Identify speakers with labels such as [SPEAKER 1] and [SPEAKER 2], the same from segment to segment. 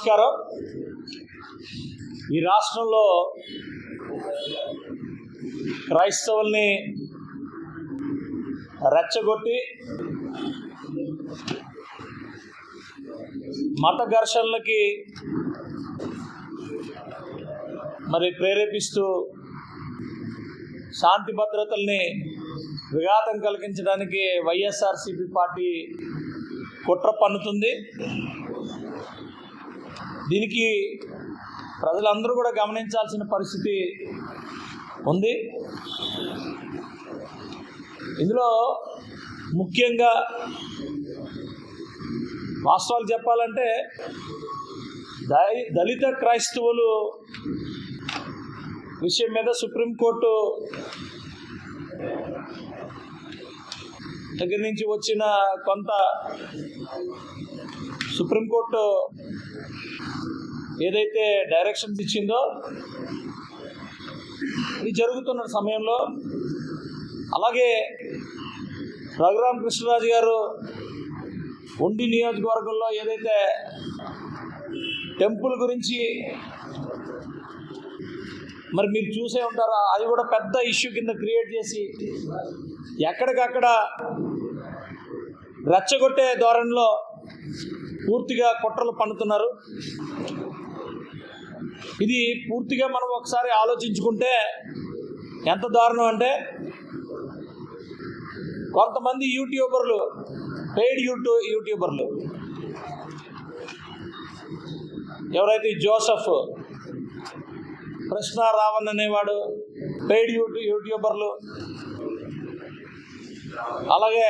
[SPEAKER 1] నమస్కారం. ఈ రాష్ట్రంలో క్రైస్తవుల్ని రెచ్చగొట్టి మత ఘర్షణలకి ప్రేరేపిస్తూ శాంతి భద్రతల్ని విఘాతం కలిగించడానికి వైఎస్ఆర్సీపీ పార్టీ కుట్ర పన్నుతుంది. దీనికి ప్రజలందరూ కూడా గమనించాల్సిన పరిస్థితి ఉంది. ఇందులో ముఖ్యంగా వాస్తవాలు చెప్పాలంటే దళిత క్రైస్తవులు విషయం మీద సుప్రీంకోర్టు దగ్గర నుంచి వచ్చిన కొంత సుప్రీంకోర్టు ఏదైతే డైరెక్షన్స్ ఇచ్చిందో ఇది జరుగుతున్న సమయంలో, అలాగే రఘురామ కృష్ణరాజు గారు ఉండి నియోజకవర్గంలో ఏదైతే టెంపుల్ గురించి మీరు చూసే ఉంటారో, అది కూడా పెద్ద ఇష్యూ కింద క్రియేట్ చేసి ఎక్కడికక్కడ రెచ్చగొట్టే ధోరణిలో పూర్తిగా కుట్రలు పన్నుతున్నారు. ఇది పూర్తిగా మనం ఒకసారి ఆలోచించుకుంటే ఎంత దారుణం అంటే, కొంతమంది యూట్యూబర్లు, పెయిడ్ యూట్యూబర్లు ఎవరైతే జోసెఫ్, కృష్ణ రావణ్ అనేవాడు పెయిడ్ యూట్యూబర్లు, అలాగే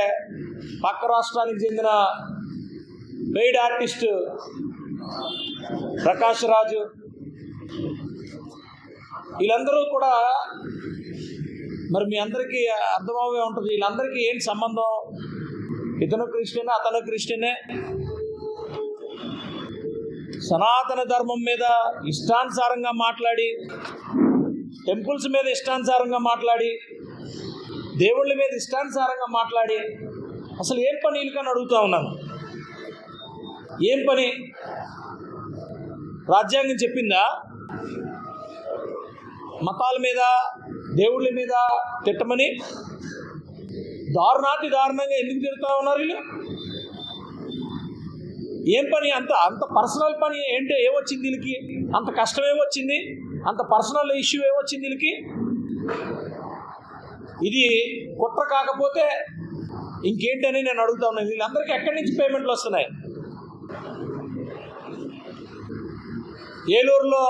[SPEAKER 1] పక్క రాష్ట్రానికి చెందిన పెయిడ్ ఆర్టిస్ట్ ప్రకాష్ రాజు, వీళ్ళందరూ కూడా మీ అందరికీ అర్థమవే ఉంటుంది. వీళ్ళందరికీ ఏంటి సంబంధం? ఇతను క్రిస్టియనే, అతను క్రిస్టియనే. సనాతన ధర్మం మీద ఇష్టానుసారంగా మాట్లాడి, టెంపుల్స్ మీద ఇష్టానుసారంగా మాట్లాడి, దేవుళ్ళ మీద ఇష్టానుసారంగా మాట్లాడి, అసలు ఏం పని వీళ్ళకని అడుగుతూ ఉన్నాను. ఏం పని? రాజ్యాంగం చెప్పిందా మతాల మీద, దేవుళ్ళ మీద తిట్టమని? దారుణాతి దారుణంగా ఎందుకు తిడుతూ ఉన్నారు వీళ్ళు? ఏం పని? అంత పర్సనల్ పని ఏంటో ఏమొచ్చింది వీళ్ళకి? అంత కష్టం ఏమొచ్చింది? అంత పర్సనల్ ఇష్యూ ఏమొచ్చింది వీళ్ళకి? ఇది కుట్ర కాకపోతే ఇంకేంటని నేను అడుగుతా ఉన్నాను. వీళ్ళందరికీ ఎక్కడి నుంచి పేమెంట్లు వస్తున్నాయి? ఏలూరులో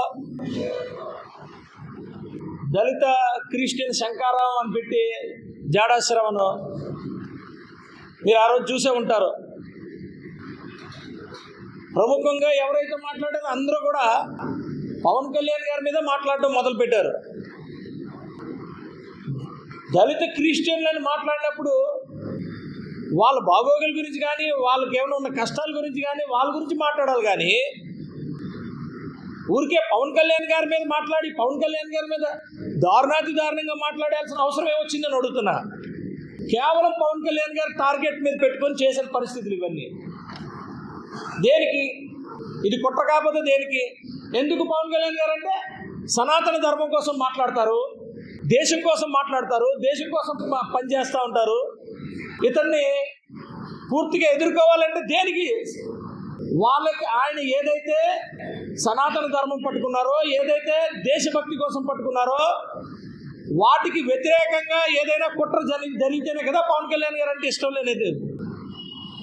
[SPEAKER 1] దళిత క్రిస్టియన్ శంకారావు అని పెట్టి జాడాశ్రవను మీరు ఆ రోజు చూసే ఉంటారు. ప్రముఖంగా ఎవరైతే మాట్లాడారో అందరూ కూడా పవన్ కళ్యాణ్ గారి మీద మాట్లాడటం మొదలుపెట్టారు. దళిత క్రిస్టియన్లని మాట్లాడినప్పుడు వాళ్ళ బాగోగుల గురించి కానీ, వాళ్ళకి ఏమైనా ఉన్న కష్టాల గురించి కానీ, వాళ్ళ గురించి మాట్లాడాలి. కానీ ఊరికే పవన్ కళ్యాణ్ గారి మీద మాట్లాడి, పవన్ కళ్యాణ్ గారి మీద దారుణాతి దారుణంగా మాట్లాడాల్సిన అవసరం ఏమొచ్చిందని అడుగుతున్నా. కేవలం పవన్ కళ్యాణ్ గారి టార్గెట్ మీద పెట్టుకొని చేసిన పరిస్థితులు ఇవన్నీ. దేనికి? ఇది కుట్ర కాకపోతే దేనికి? ఎందుకు పవన్ కళ్యాణ్ గారు అంటే సనాతన ధర్మం కోసం మాట్లాడతారు, దేశం కోసం మాట్లాడతారు, దేశం కోసం పనిచేస్తూ ఉంటారు. ఇతన్ని పూర్తిగా ఎదుర్కోవాలంటే దేనికి? వాళ్ళకి ఆయన ఏదైతే సనాతన ధర్మం పట్టుకున్నారో, ఏదైతే దేశభక్తి కోసం పట్టుకున్నారో, వాటికి వ్యతిరేకంగా ఏదైనా కుట్ర జరిగితేనే కదా పవన్ కళ్యాణ్ గారు అంటే ఇష్టం లేనిది.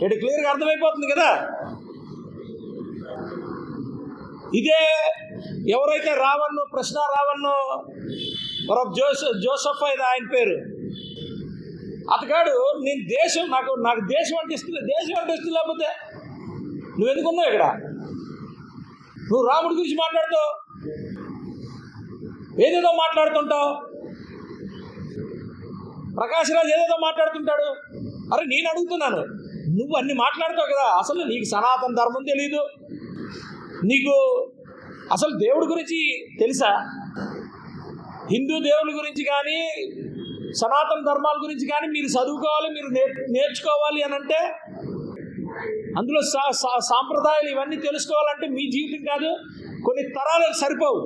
[SPEAKER 1] ఇది క్లియర్గా అర్థమైపోతుంది కదా. ఇదే ఎవరైతే రావణ్, కృష్ణ రావణ్, జోసెఫ్ అయితే ఆయన పేరు, అతగాడు నేను నాకు దేశం అంటే ఇస్తుంది, దేశం అంటే ఇస్తుంది, లేకపోతే నువ్వు ఎందుకున్నావు ఇక్కడ? నువ్వు రాముడి గురించి మాట్లాడుతావు, ఏదేదో మాట్లాడుతుంటావు. ప్రకాష్ రాజ్ ఏదేదో మాట్లాడుతుంటాడు. అరే నేను అడుగుతున్నాను, నువ్వు అన్ని మాట్లాడతావు కదా, అసలు నీకు సనాతన ధర్మం తెలీదు, నీకు అసలు దేవుడి గురించి తెలుసా? హిందూ దేవుడి గురించి కానీ, సనాతన ధర్మాల గురించి కానీ మీరు చదువుకోవాలి, మీరు నేర్చుకోవాలి అని అంటే అందులో సాంప్రదాయాలు ఇవన్నీ తెలుసుకోవాలంటే మీ జీవితం కాదు, కొన్ని తరాలకు సరిపోవు.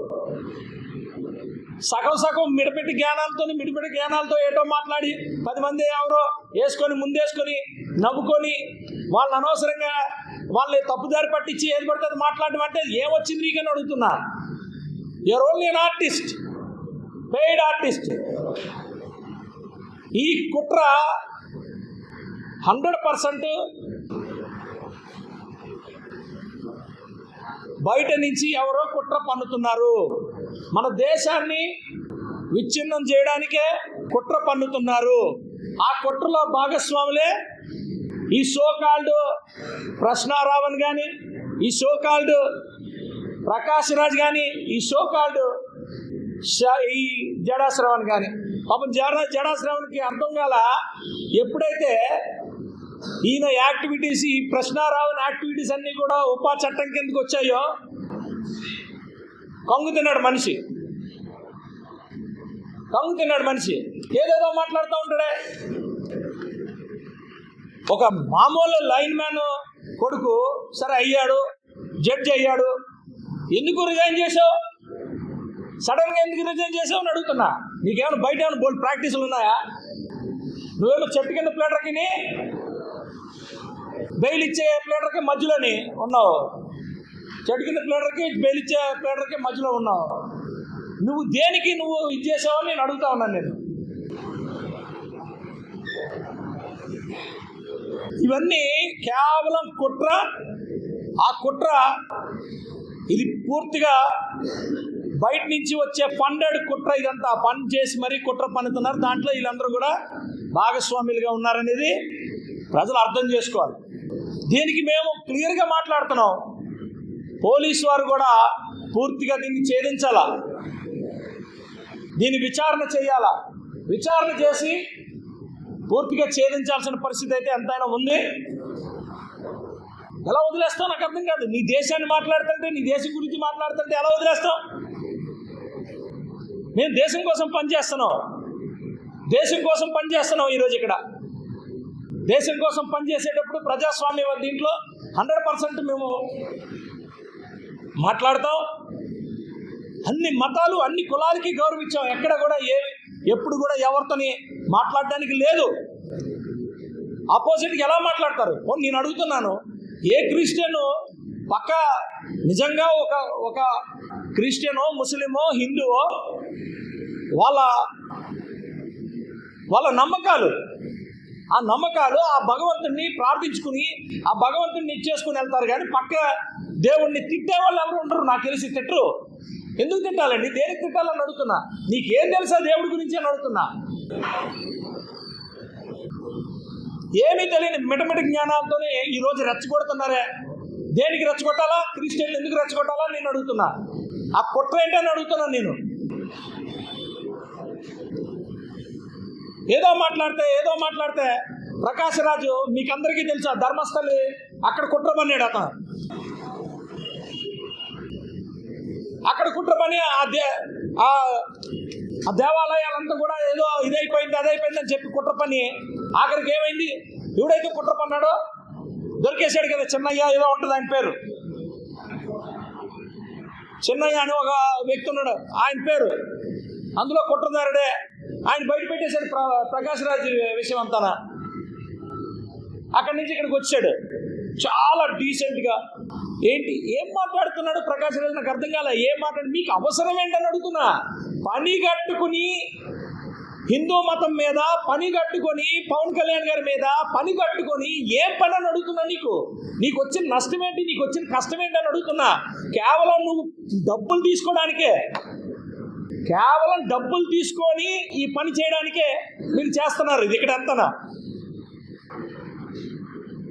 [SPEAKER 1] సగం మిడిపెట్టి జ్ఞానాలతో ఏటో మాట్లాడి 10 మంది ఎవరో వేసుకొని ముందేసుకొని నవ్వుకొని వాళ్ళని అనవసరంగా వాళ్ళని తప్పుదారి పట్టించి ఏది పడితే అది మాట్లాడడం అంటే ఏమొచ్చింది నీకని అడుగుతున్నా. You're only an artist, paid artist. ఈ కుట్ర 100% బయట నుంచి ఎవరో కుట్ర పన్నుతున్నారు. మన దేశాన్ని విచ్ఛిన్నం చేయడానికే కుట్ర పన్నుతున్నారు. ఆ కుట్రలో భాగస్వాములే ఈ సోకాల్డ్ ప్రశ్నారావణ్ కానీ, ఈ సోకాల్డ్ ప్రకాష్ రాజ్ కానీ, ఈ సోకాల్డ్ ఈ జడా శ్రవణ్ కానీ. పాపం జడా శ్రవణ్కి అర్థం కాల. ఎప్పుడైతే ఈయన యాక్టివిటీస్, ఈ ప్రశ్నారావణ్ యాక్టివిటీస్ అన్నీ కూడా ఉపా చట్టం కిందకు వచ్చాయో కంగు తిన్నాడు మనిషి. ఏదేదో మాట్లాడుతూ ఉంటాడే. ఒక మామూలు లైన్ మ్యాన్ కొడుకు సరే అయ్యాడు, జడ్జి అయ్యాడు, ఎందుకు రిజైన్ చేసావు? సడన్గా ఎందుకు రిజైన్ చేసావు అని అడుగుతున్నా. నీకేమైనా బయట ఏమైనా బోల్డ్ ప్రాక్టీసులు ఉన్నాయా? నువ్వేమో చెట్టు కింద ప్లేటర్కి బెయిల్ ఇచ్చే ప్లేటర్కి మధ్యలోని ఉన్నావు. చెట్టు కింద ప్లేటర్కి బెయిల్ ఇచ్చే ప్లేటర్కి మధ్యలో ఉన్నావు. నువ్వు దేనికి నువ్వు ఇది చేసావని నేను అడుగుతా ఉన్నాను. నేను ఇవన్నీ కేవలం కుట్ర. ఆ కుట్ర ఇది పూర్తిగా బయట నుంచి వచ్చే ఫండెడ్ కుట్ర. ఇదంతా ఫండ్ చేసి మరీ కుట్ర పన్నుతున్నారు. దాంట్లో వీళ్ళందరూ కూడా భాగస్వాములుగా ఉన్నారనేది ప్రజలు అర్థం చేసుకోవాలి. దీనికి మేము క్లియర్గా మాట్లాడుతున్నాం. పోలీసు వారు కూడా పూర్తిగా దీన్ని ఛేదించాలా, దీన్ని విచారణ చేయాలా. విచారణ చేసి పూర్తిగా ఛేదించాల్సిన పరిస్థితి అయితే ఎంతైనా ఉంది. ఎలా వదిలేస్తావు నాకు అర్థం కాదు. నీ దేశాన్ని మాట్లాడుతుంటే, నీ దేశం గురించి మాట్లాడుతుంటే ఎలా వదిలేస్తావు? నేను దేశం కోసం పనిచేస్తున్నాం ఈరోజు ఇక్కడ. దేశం కోసం పనిచేసేటప్పుడు ప్రజాస్వామ్య దీంట్లో 100% మేము మాట్లాడతాం. అన్ని మతాలు, అన్ని కులాలకి గౌరవించాం. ఎక్కడ కూడా ఎప్పుడు కూడా ఎవరితోని మాట్లాడడానికి లేదు. ఆపోజిట్కి ఎలా మాట్లాడతారు? నేను అడుగుతున్నాను, ఏ క్రిస్టియను పక్క నిజంగా ఒక క్రిస్టియనో, ముస్లిమో, హిందువో వాళ్ళ నమ్మకాలు, ఆ భగవంతుడిని ప్రార్థించుకుని ఆ భగవంతుడిని ఇచ్చేసుకుని వెళ్తారు. కానీ పక్క దేవుణ్ణి తిట్టే వాళ్ళు ఎవరు ఉండరు. నాకు తెలిసి తిట్టరు. ఎందుకు తిట్టాలండి? దేనికి తిట్టాలని అడుగుతున్నా. నీకేం తెలుసా దేవుడి గురించి అని అడుగుతున్నా. ఏమీ తెలియని మిటమిటి జ్ఞానాలతోనే ఈరోజు రెచ్చగొడుతున్నారే. దేనికి రెచ్చగొట్టాలా? క్రిస్టియన్లు ఎందుకు రెచ్చగొట్టాలా నేను అడుగుతున్నా. ఆ కుట్ర ఏంటని అడుగుతున్నాను నేను. ఏదో మాట్లాడితే ప్రకాష్ రాజు మీకందరికీ తెలుసా, ధర్మస్థలి అక్కడ కుట్ర పన్నాడు. అక్కడ కుట్ర పని ఆ దేవాలయాలంతా కూడా ఏదో అదైపోయింది అని చెప్పి కుట్ర పని ఆఖరికి ఏమైంది? ఎవడైతే కుట్ర పన్నాడో దొరికేశాడు కదా, చిన్నయ్య ఏదో ఉంటుంది ఆయన పేరు. చిన్నయ్య అని ఒక వ్యక్తి ఉన్నాడు, ఆయన పేరు. అందులో కుట్రదారుడే. ఆయన బయట పెట్టేశాడు ప్రకాష్ రాజ్ విషయం అంతానా. అక్కడి నుంచి ఇక్కడికి వచ్చాడు చాలా డీసెంట్గా. ఏం మాట్లాడుతున్నాడు ప్రకాష్ రాజ్? నాకు అర్థం కాలే. ఏం మీకు అవసరం ఏంటని అడుగుతున్నా. పని కట్టుకుని హిందూ మతం మీద పని కట్టుకొని, పవన్ కళ్యాణ్ గారి మీద పని కట్టుకొని ఏం పని అని అడుగుతున్నా. నీకు వచ్చిన నష్టం ఏంటి? నీకు వచ్చిన కష్టం ఏంటి అని అడుగుతున్నా. కేవలం నువ్వు డబ్బులు తీసుకోవడానికే, కేవలం డబ్బులు తీసుకొని ఈ పని చేయడానికే మీరు చేస్తున్నారు. ఇది ఇక్కడ అంతనా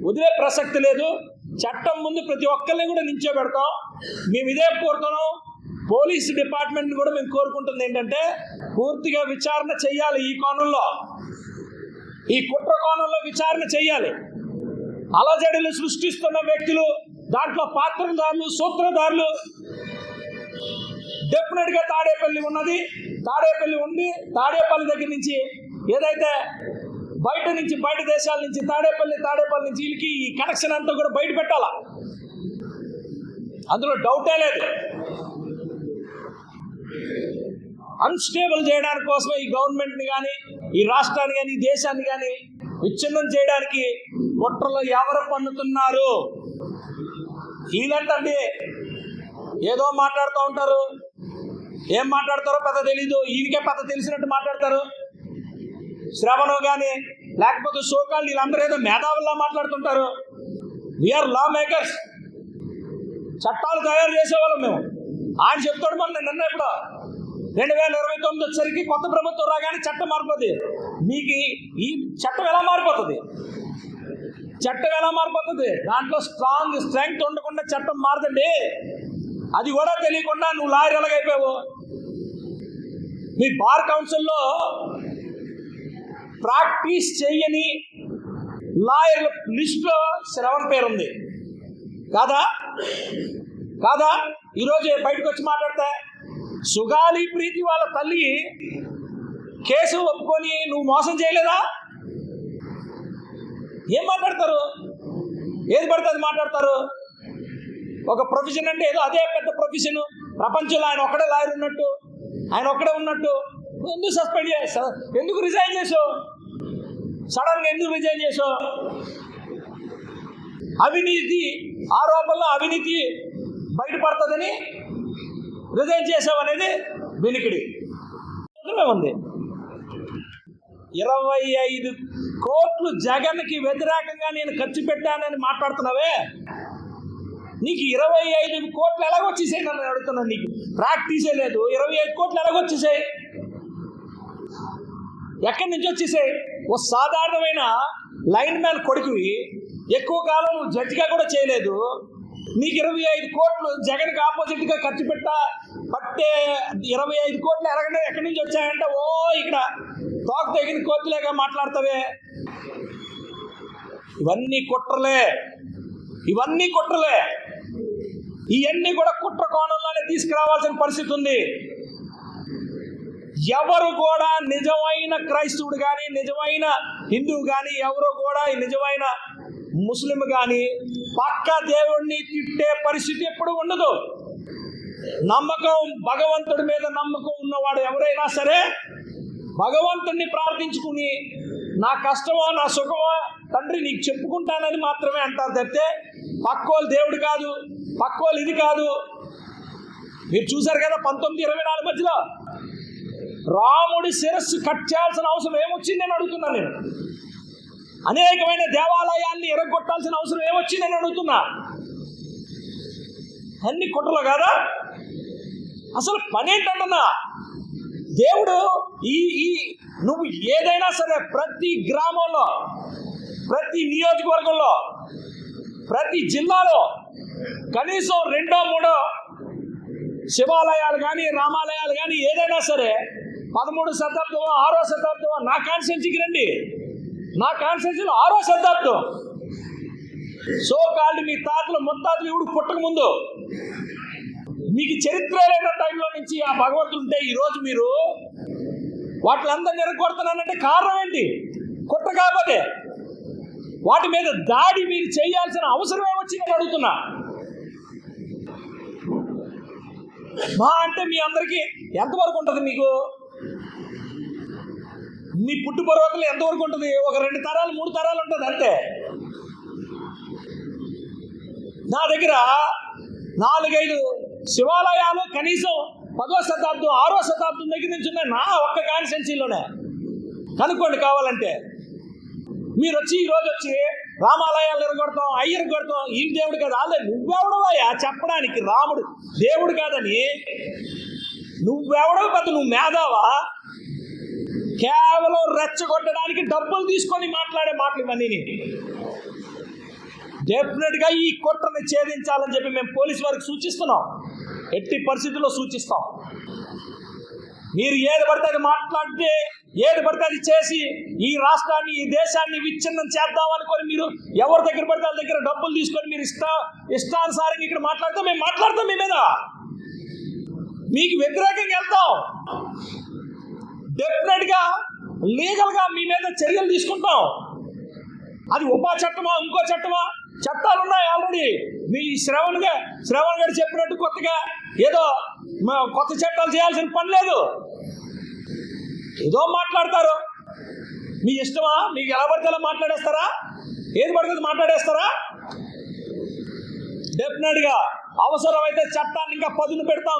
[SPEAKER 1] వదిలే ప్రసక్తి లేదు. చట్టం ముందు ప్రతి ఒక్కరిని కూడా నించోబెడతాం. మేము ఇదే కోరుతున్నాం. పోలీస్ డిపార్ట్మెంట్ కూడా మేము కోరుకుంటుంది ఏంటంటే, పూర్తిగా విచారణ చేయాలి. ఈ కోణంలో, ఈ కుట్ర కోణంలో విచారణ చేయాలి. అలజడులు సృష్టిస్తున్న వ్యక్తులు, దాంట్లో పాత్రదారులు, సూత్రధారులు డెఫినెట్గా తాడేపల్లి ఉంది. తాడేపల్లి దగ్గర నుంచి ఏదైతే బయట నుంచి, బయట దేశాల నుంచి, తాడేపల్లి నుంచి వీళ్ళకి ఈ కనెక్షన్ అంతా కూడా బయట పెట్టాలా, అందులో డౌటే లేదు. అన్స్టేబుల్ చేయడానికి కోసమే ఈ గవర్నమెంట్ని కానీ, ఈ రాష్ట్రాన్ని కానీ, ఈ దేశాన్ని కానీ విచ్ఛిన్నం చేయడానికి కుట్రలు ఎవరు పన్నుతున్నారు? వీళ్ళంటే ఏదో మాట్లాడుతూ ఉంటారు, ఏం మాట్లాడతారో పెద్ద తెలీదు, ఈయనకే పెద్ద తెలిసినట్టు మాట్లాడతారు. శ్రవణం కానీ లేకపోతే సోకాళ్ళు వీళ్ళందరూ ఏదో మేధావుల్లా మాట్లాడుతుంటారు. వీఆర్ లా మేకర్స్, చట్టాలు తయారు చేసేవాళ్ళం మేము. ఆయన చెప్తాడు మొన్న నిన్న ఇప్పుడు 2029 వచ్చేసరికి కొత్త ప్రభుత్వం రాగానే చట్టం మారిపోతుంది. మీకు ఈ చట్టం ఎలా మారిపోతుంది? చట్టం ఎలా మారిపోతుంది? దాంట్లో స్ట్రెంగ్త్ ఉండకుండా చట్టం మారదండి. అది కూడా తెలియకుండా నువ్వు లాయర్ ఎలాగైపోయావు? మీ బార్ కౌన్సిల్లో ప్రాక్టీస్ చేయని లాయర్ల లిస్టులో శ్రవణ్ పేరు ఉంది కాదా? కాదా? ఈరోజు బయటకు వచ్చి మాట్లాడితే సుగాలి ప్రీతి వాళ్ళ తల్లి కేసు ఒప్పుకొని నువ్వు మోసం చేయలేదా? ఏం మాట్లాడతారు? ఏది పడితే అది మాట్లాడతారు. ఒక ప్రొఫెషన్ అంటే ఏదో అదే పెద్ద ప్రొఫెషన్. ప్రపంచంలో ఆయన ఒక్కడే లాయర్ ఉన్నట్టు, ఆయన ఒక్కడే ఉన్నట్టు ఎందుకు సస్పెండ్ చేస్తావు? ఎందుకు రిజైన్ చేసావు? సడన్గా ఎందుకు రిజైన్ చేసావు? అవినీతి ఆరోపణలో అవినీతి బయటపడుతుందని రిజైన్ చేసావు అనేది వెనుకడి ఉంది. 25 కోట్లు జగన్కి వ్యతిరేకంగా నేను ఖర్చు పెట్టానని మాట్లాడుతున్నావే, నీకు 25 కోట్లు ఎలాగొచ్చేసాయి? నన్ను అడుగుతున్నాను. నీకు ప్రాక్టీసే లేదు, 25 కోట్లు ఎలాగొచ్చేసాయి? ఎక్కడి నుంచి వచ్చేసాయి? ఓ సాధారణమైన లైన్ మ్యాన్ కొడుకువి, ఎక్కువ కాలం నువ్వు జడ్జిగా కూడా చేయలేదు, నీకు 25 కోట్లు జగన్కి ఆపోజిట్గా ఖర్చు పట్టే 25 కోట్లు ఎక్కడి నుంచి వచ్చాయంటే ఓ ఇక్కడ తోక తెగిన కోతులేగా మాట్లాడతావే. ఇవన్నీ కుట్రలే, ఇవన్నీ కుట్రలే. ఇవన్నీ కూడా కుట్ర కోణంలోనే తీసుకురావాల్సిన పరిస్థితి ఉంది. ఎవరు కూడా నిజమైన క్రైస్తవుడు కానీ, నిజమైన హిందువు కానీ, ఎవరు కూడా నిజమైన ముస్లిం కానీ పక్క దేవుణ్ణి తిట్టే పరిస్థితి ఎప్పుడు ఉండదు. నమ్మకం, భగవంతుడి మీద నమ్మకం ఉన్నవాడు ఎవరైనా సరే భగవంతుడిని ప్రార్థించుకుని నా కష్టమో నా సుఖమో తండ్రి నీకు చెప్పుకుంటానని మాత్రమే అంటారు తప్పితే పక్కోళ్ళు దేవుడు కాదు, పక్కోళ్ళు ఇది కాదు. మీరు చూశారు కదా 1924 మధ్యలో రాముడి శిరస్సు కట్ చేయాల్సిన అవసరం ఏమొచ్చిందని అడుగుతున్నాను నేను. అనేకమైన దేవాలయాల్ని ఎరగొట్టాల్సిన అవసరం ఏమొచ్చిందని అడుగుతున్నా. అన్ని కుట్రలు కాదా? అసలు పనేంటంటున్నా, దేవుడు ఈ నువ్వు ఏదైనా సరే ప్రతి గ్రామంలో, ప్రతి నియోజకవర్గంలో, ప్రతి జిల్లాలో కనీసం 2-3 శివాలయాలు కానీ, రామాలయాలు కానీ ఏదైనా సరే 13వ శతాబ్దం 6వ శతాబ్దం నా కాన్స్టిట్యున్సీకి రండి. నా కాన్స్టిట్యున్సీలో 6వ శతాబ్దం. సో కాళ్ళు మీ తాతలు ముత్తాతలు ఇవుడు పుట్టక ముందు మీకు చరిత్ర లేని టైంలో నుంచి ఆ భగవంతుడు ఉంటే ఈరోజు మీరు వాటిలందరూ నిరగొడుతున్నానంటే కారణం ఏంటి? కుట్ర కాకపోతే వాటి మీద దాడి మీరు చేయాల్సిన అవసరం ఏమొచ్చిందని అడుగుతున్నా. మా అంటే మీ అందరికీ ఎంతవరకు ఉంటుంది? మీకు మీ పుట్టుపర్వతలు ఎంతవరకు ఉంటుంది? ఒక 2 తరాలు 3 తరాలు ఉంటుంది అంతే. నా దగ్గర 4-5 శివాలయాలు కనీసం 10వ శతాబ్దం 6వ శతాబ్దం దగ్గర నుంచి ఉన్నాయి నా ఒక్క కాన్స్టిట్యున్సీలోనే. కనుక్కోండి కావాలంటే. మీరు వచ్చి ఈరోజు వచ్చి రామాలయాలు ఎరగొడతాం, అయ్యరగొడతాం, ఈ దేవుడు కాదు. అదే నువ్వెవడవయ్యా చెప్పడానికి రాముడు దేవుడు కాదని? నువ్వెవడవు పెద్ద, నువ్వు మేధావా? కేవలం రెచ్చగొట్టడానికి డబ్బులు తీసుకొని మాట్లాడే మాటలు ఇవన్నీ. డెఫినెట్గా ఈ కుట్రని ఛేదించాలని చెప్పి మేము పోలీసు వారికి సూచిస్తున్నాం. ఎట్టి పరిస్థితుల్లో సూచిస్తాం. మీరు ఏది పడితే అది మాట్లాడితే, ఏది పడితే అది చేసి ఈ రాష్ట్రాన్ని, ఈ దేశాన్ని విచ్ఛిన్నం చేద్దామనుకొని మీరు ఎవరి దగ్గర పడితే వాళ్ళ దగ్గర డబ్బులు తీసుకొని మీరు ఇష్టానుసారంగా ఇక్కడ మాట్లాడితే మేము మాట్లాడతాం. మీ మీద మీకు వ్యతిరేకంగా వెళ్తాం. డెఫినెట్గా లీగల్గా మీ మీద చర్యలు తీసుకుంటాం. అది ఉపా చట్టమా ఇంకో చట్టమా, చట్టాలు ఉన్నాయి ఆల్రెడీ. మీ శ్రవణ్ గారు చెప్పినట్టు కొత్తగా ఏదో కొత్త చట్టాలు చేయాల్సిన పని లేదు. ఏదో మాట్లాడతారు, మీ ఇష్టమా? మీకు ఎలా పడితే అలా మాట్లాడేస్తారా? ఏది పడుతుంది మాట్లాడేస్తారా? డెఫినెట్గా అవసరమైతే చట్టాన్ని ఇంకా పదును పెడతాం.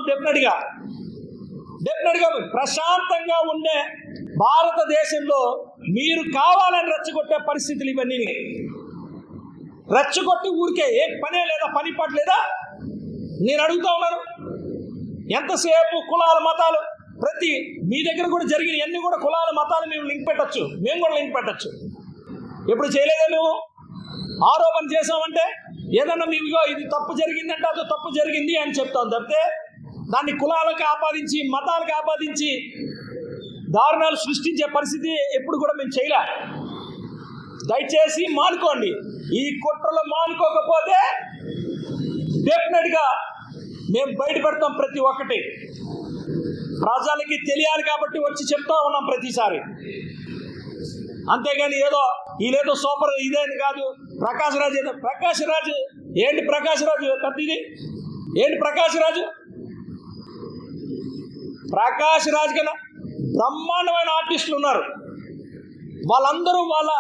[SPEAKER 1] డెఫినెట్గా ప్రశాంతంగా ఉండే భారతదేశంలో మీరు కావాలని రెచ్చగొట్టే పరిస్థితులు ఇవన్నీ. రెచ్చగొట్టి ఊరికే ఏ పనే లేదా, పని పాట లేదా? నేను అడుగుతా ఉన్నాను, ఎంతసేపు కులాల మతాలు ప్రతి మీ దగ్గర కూడా జరిగిన అన్ని కూడా కులాల మతాలు మేము లింక్ పెట్టచ్చు, మేము కూడా లింక్ పెట్టచ్చు. ఎప్పుడు చేయలేదా? మేము ఆరోపణ చేసామంటే ఏదన్నా మేముగో ఇది తప్పు జరిగిందంటే అది తప్పు జరిగింది అని చెప్తాం తప్పితే దాన్ని కులాలకు ఆపాదించి మతాలకు ఆపాదించి దారుణాలు సృష్టించే పరిస్థితి ఎప్పుడు కూడా మేము చేయలే. దయచేసి మానుకోండి. ఈ కుట్రలు మానుకోకపోతే డెఫినెట్గా మేము బయట పెడతాం. ప్రతి ఒక్కటి ప్రజలకి తెలియాలి కాబట్టి వచ్చి చెప్తా ఉన్నాం ప్రతిసారి. అంతేగాని వీళ్ళేదో సూపర్ ఇదేని కాదు. ప్రకాష్ రాజు ఏంటి? ప్రకాష్ రాజు పెద్ద ఇది ఏంటి? ప్రకాష్ రాజు కన్నా బ్రహ్మాండమైన ఆర్టిస్టులు ఉన్నారు. వాళ్ళందరూ వాళ్ళ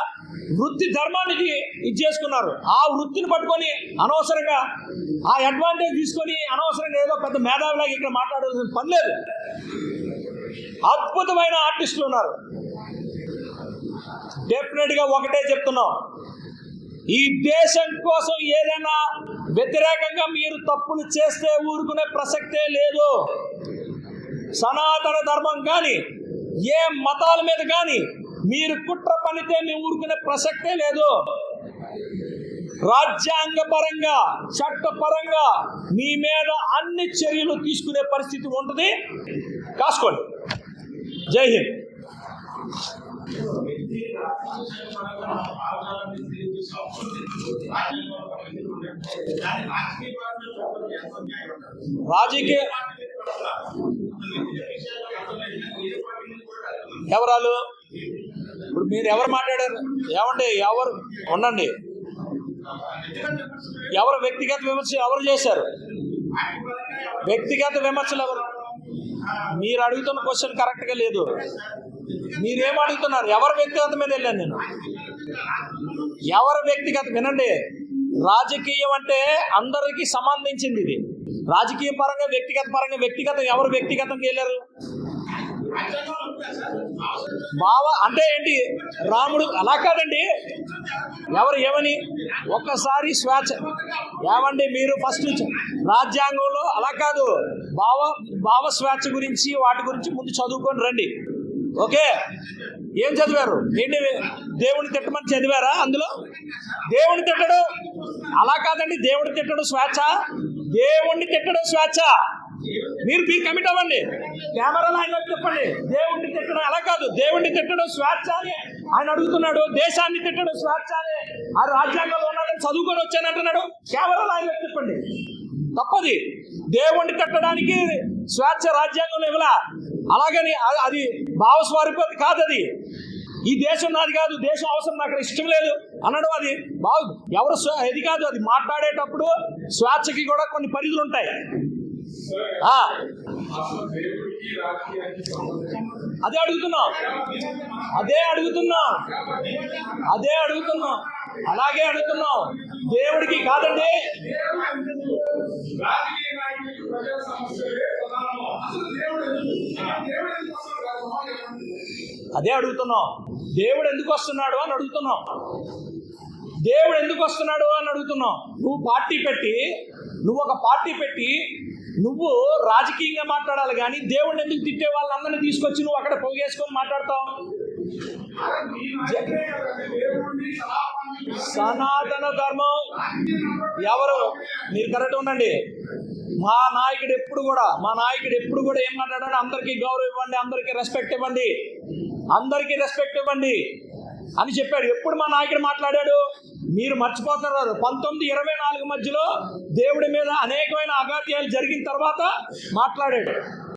[SPEAKER 1] వృత్తి ధర్మానికి ఇది చేసుకున్నారు. ఆ వృత్తిని పట్టుకొని అనవసరంగా ఆ అడ్వాంటేజ్ తీసుకొని అనవసరంగా ఏదో పెద్ద మేధావిలాగా ఇక్కడ మాట్లాడాల్సిన పని లేదు. అద్భుతమైన ఆర్టిస్టులు ఉన్నారు. డెఫినెట్గా ఒకటే చెప్తున్నాం, ఈ దేశం కోసం ఏదైనా వ్యతిరేకంగా మీరు తప్పులు చేస్తే ఊరుకునే ప్రసక్తే లేదు. సనాతన ధర్మం కానీ ఏ మతాల మీద కానీ మీరు కుట్ర పనితే మేము ఊరుకునే ప్రసక్తే లేదు. రాజ్యాంగపరంగా చట్టపరంగా మీ మీద అన్ని చర్యలు తీసుకునే పరిస్థితి ఉంటుంది. కాసుకోండి. జై హింద్. రాజకీయ ఎవరాలు ఇప్పుడు మీరు ఎవరు మాట్లాడారు? ఏమండి, ఎవరు ఉండండి, ఎవరు వ్యక్తిగత విమర్శ ఎవరు చేశారు? వ్యక్తిగత విమర్శలు ఎవరు? మీరు అడుగుతున్న క్వశ్చన్ కరెక్ట్గా లేదు. మీరేం అడుగుతున్నారు? ఎవరు వ్యక్తిగత మీద వెళ్ళాను నేను? ఎవరు వ్యక్తిగత? వినండి, రాజకీయం అంటే అందరికీ సంబంధించింది. ఇది రాజకీయ పరంగా వ్యక్తిగతం ఎవరు వ్యక్తిగతంగా వెళ్ళారు? అంటే ఏంటి? రాముడు అలా కాదండి. ఎవరు ఏమని ఒక్కసారి స్వేచ్ఛ ఏమండి? మీరు ఫస్ట్ రాజ్యాంగంలో అలా కాదు, భావ స్వేచ్ఛ గురించి వాటి గురించి ముందు చదువుకొని రండి. ఓకే, ఏం చదివారు? ఏంటి దేవుడిని తిట్టమని చదివారా? అందులో దేవుడిని తిట్టడం అలా కాదండి. దేవుడిని తిట్టడం స్వేచ్ఛ, దేవుణ్ణి తిట్టడం స్వేచ్ఛ. మీరు కమిట్ అవ్వండి. కెమెరాలో ఆయన చెప్పండి. దేవుణ్ణి తిట్టడం అలా కాదు, దేవుణ్ణి తిట్టడం స్వేచ్ఛ అని ఆయన అడుగుతున్నాడు. దేశాన్ని తిట్టడం స్వేచ్ఛ అని ఆ రాజ్యాంగంలో ఉన్నాడని చదువుకొని వచ్చానంటున్నాడు. కెమెరాలో ఆయన చెప్పండి. తప్పది. దేవుణ్ణి తిట్టడానికి స్వేచ్ఛ రాజ్యాంగంలో ఇవ్వలా. అలాగని అది భావస్వరూపం కాదు. అది ఈ దేశం నాది కాదు, దేశం అవసరం నాకు ఇష్టం లేదు అనడం అది ఎవరు ఇది కాదు. అది మాట్లాడేటప్పుడు స్వేచ్ఛకి కూడా కొన్ని పరిధులు ఉంటాయి. అదే అడుగుతున్నాం. అలాగే అడుగుతున్నాం. దేవుడికి కాదండి. అదే అడుగుతున్నాం. దేవుడు ఎందుకు వస్తున్నాడు అని అడుగుతున్నాం. నువ్వు ఒక పార్టీ పెట్టి నువ్వు రాజకీయంగా మాట్లాడాలి కానీ దేవుడిని ఎందుకు తిట్టే వాళ్ళందరినీ తీసుకొచ్చి నువ్వు అక్కడ పోగేసుకొని మాట్లాడతావు? సనాతన ధర్మం ఎవరు? మీరు కరెక్ట్ ఉండండి. మా నాయకుడు ఎప్పుడు కూడా ఏం మాట్లాడాడు? అందరికీ గౌరవం ఇవ్వండి, అందరికీ రెస్పెక్ట్ ఇవ్వండి అని చెప్పాడు. ఎప్పుడు మా నాయకుడు మాట్లాడాడు? మీరు మర్చిపోతున్నారు. 1924 మధ్యలో దేవుడి మీద అనేకమైన అఘాత్యాలు జరిగిన తర్వాత మాట్లాడాడు.